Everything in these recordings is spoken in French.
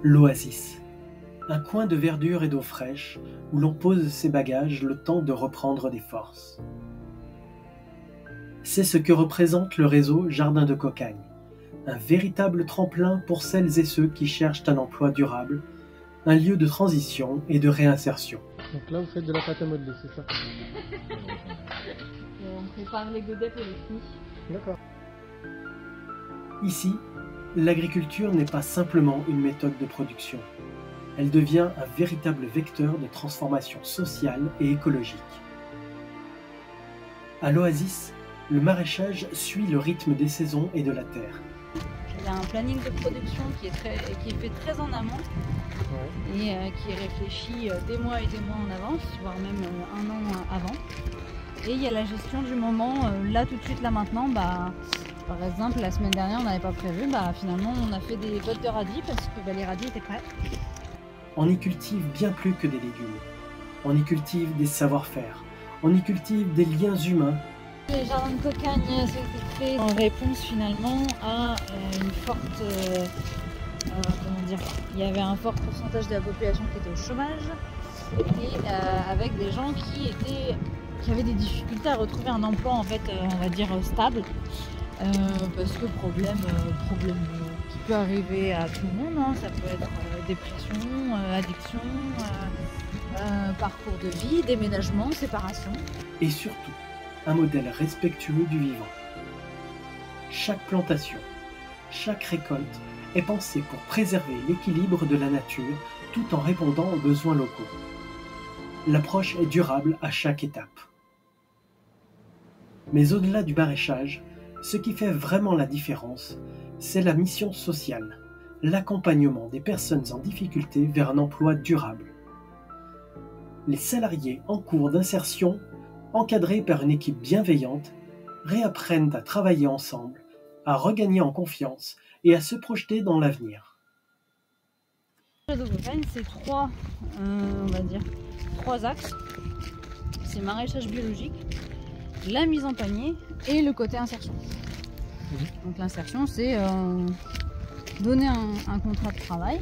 L'Oasis, un coin de verdure et d'eau fraîche où l'on pose ses bagages le temps de reprendre des forces. C'est ce que représente le réseau Jardin de Cocagne, un véritable tremplin pour celles et ceux qui cherchent un emploi durable, un lieu de transition et de réinsertion. Donc là vous faites de la pâte à modeler, c'est ça? On prépare les godets pour les filles. D'accord. Ici, l'agriculture n'est pas simplement une méthode de production. Elle devient un véritable vecteur de transformation sociale et écologique. À l'Oasis, le maraîchage suit le rythme des saisons et de la terre. Il y a un planning de production qui est fait très en amont et qui est réfléchi des mois et des mois en avance, voire même un an avant. Et il y a la gestion du moment, là tout de suite, là maintenant. Par exemple, la semaine dernière, on n'avait pas prévu, finalement on a fait des bottes de radis parce que les radis étaient prêts. On y cultive bien plus que des légumes. On y cultive des savoir-faire. On y cultive des liens humains. Les jardins de Cocagne, c'était fait en réponse finalement à une forte... il y avait un fort pourcentage de la population qui était au chômage et avec des gens qui avaient des difficultés à retrouver un emploi en fait, on va dire stable. Parce que problème qui peut arriver à tout le monde, hein. Ça peut être dépression, addiction, parcours de vie, déménagement, séparation. Et surtout, un modèle respectueux du vivant. Chaque plantation, chaque récolte est pensée pour préserver l'équilibre de la nature tout en répondant aux besoins locaux. L'approche est durable à chaque étape. Mais au-delà du maraîchage, ce qui fait vraiment la différence, c'est la mission sociale, l'accompagnement des personnes en difficulté vers un emploi durable. Les salariés en cours d'insertion, encadrés par une équipe bienveillante, réapprennent à travailler ensemble, à regagner en confiance et à se projeter dans l'avenir. Le réseau Cocagne, c'est trois axes. C'est maraîchage biologique, la mise en panier et le côté insertion. Donc l'insertion, c'est donner un contrat de travail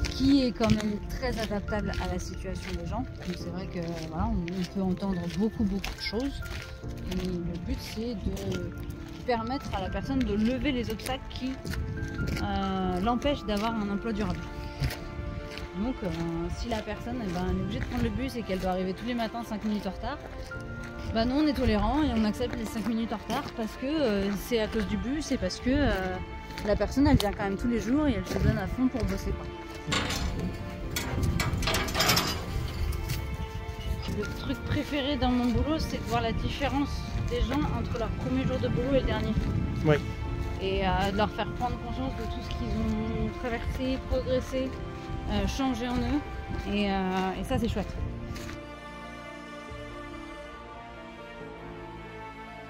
qui est quand même très adaptable à la situation des gens. Donc c'est vrai que on peut entendre beaucoup de choses. Et le but, c'est de permettre à la personne de lever les obstacles qui l'empêchent d'avoir un emploi durable. Donc si la personne elle est obligée de prendre le bus et qu'elle doit arriver tous les matins 5 minutes en retard, nous on est tolérant et on accepte les 5 minutes en retard parce que c'est à cause du bus et parce que la personne elle vient quand même tous les jours et elle se donne à fond pour bosser quoi. Le truc préféré dans mon boulot, c'est de voir la différence des gens entre leur premier jour de boulot et le dernier. Oui. Et de leur faire prendre conscience de tout ce qu'ils ont traversé, progressé, changé en eux. Et ça, c'est chouette.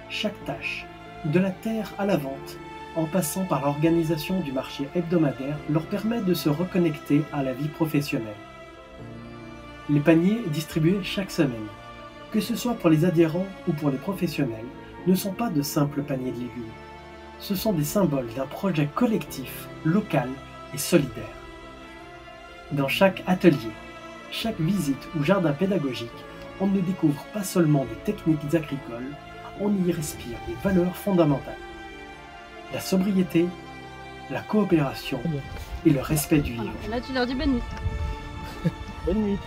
Chaque tâche, de la terre à la vente, en passant par l'organisation du marché hebdomadaire, leur permet de se reconnecter à la vie professionnelle. Les paniers distribués chaque semaine, que ce soit pour les adhérents ou pour les professionnels, ne sont pas de simples paniers de légumes. Ce sont des symboles d'un projet collectif, local et solidaire. Dans chaque atelier, chaque visite ou jardin pédagogique, on ne découvre pas seulement des techniques agricoles, on y respire des valeurs fondamentales. La sobriété, la coopération et le respect du vivant. Et là, tu leur dis bonne nuit. Bonne nuit.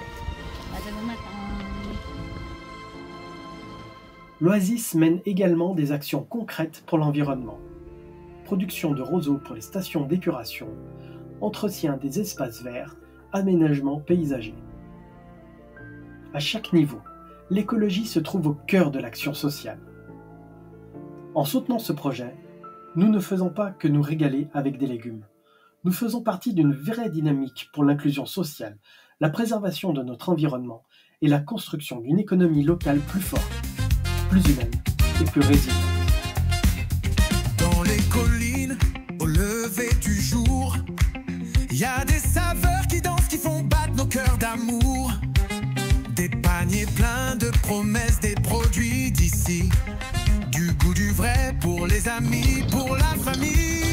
À demain matin. L'Oasis mène également des actions concrètes pour l'environnement. Production de roseaux pour les stations d'épuration, entretien des espaces verts, aménagement paysager. À chaque niveau, l'écologie se trouve au cœur de l'action sociale. En soutenant ce projet, nous ne faisons pas que nous régaler avec des légumes. Nous faisons partie d'une vraie dynamique pour l'inclusion sociale, la préservation de notre environnement et la construction d'une économie locale plus forte, plus humaine et plus résiliente. Dans les collines, au lever du jour, il y a des saveurs qui dansent, qui font battre nos cœurs d'amour. Des paniers pleins de promesses, des produits d'ici. Du goût du vrai pour les amis, pour la famille.